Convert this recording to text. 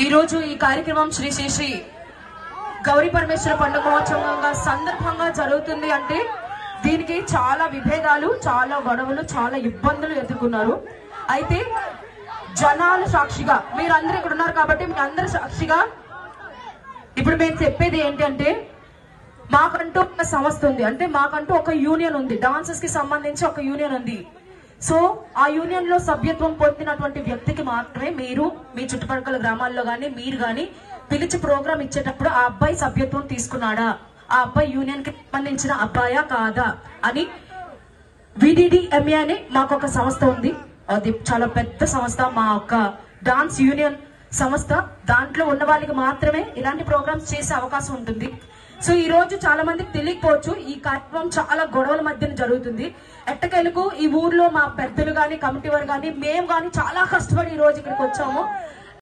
ఈ రోజు ఈ కార్యక్రమం శ్రీ శ్రీ శ్రీ గౌరీ పరమేశ్వర పండుగ మహోత్సవంగా సందర్భంగా జరుగుతుంది అంటే దీనికి చాలా విభేదాలు, చాలా గొడవలు, చాలా ఇబ్బందులు ఎదుర్కొన్నారు. అయితే జనాల సాక్షిగా మీరందరూ ఇక్కడ ఉన్నారు కాబట్టి మీ అందరి సాక్షిగా ఇప్పుడు మేము చెప్పేది ఏంటంటే, మాకంటూ ఒక సంస్థ ఉంది, అంటే మాకంటూ ఒక యూనియన్ ఉంది, డాన్సర్స్ కి సంబంధించి ఒక యూనియన్ ఉంది. సో ఆ యూనియన్ లో సభ్యత్వం పొందినటువంటి వ్యక్తికి మాత్రమే మీరు మీ చుట్టుపక్కల గ్రామాల్లో గానీ మీరు గానీ పిలిచి ప్రోగ్రామ్ ఇచ్చేటప్పుడు ఆ అబ్బాయి సభ్యత్వం తీసుకున్నాడా, ఆ అబ్బాయి యూనియన్ కి సంబంధించిన అబ్బాయా కాదా అని VDDMA అని మాకు ఒక సంస్థ ఉంది. అది చాలా పెద్ద సంస్థ, మా యొక్క డాన్స్ యూనియన్ సంస్థ. దాంట్లో ఉన్న వాళ్ళకి మాత్రమే ఇలాంటి ప్రోగ్రామ్స్ చేసే అవకాశం ఉంటుంది. సో ఈ రోజు చాలా మందికి తెలియకపోవచ్చు, ఈ కార్యక్రమం చాలా గొడవల మధ్యన జరుగుతుంది. ఎట్టకెలకు ఈ ఊర్లో మా పెద్దలు గాని, కమిటీ వారు గాని, మేము గాని చాలా కష్టపడి ఈ రోజు ఇక్కడికి వచ్చాము.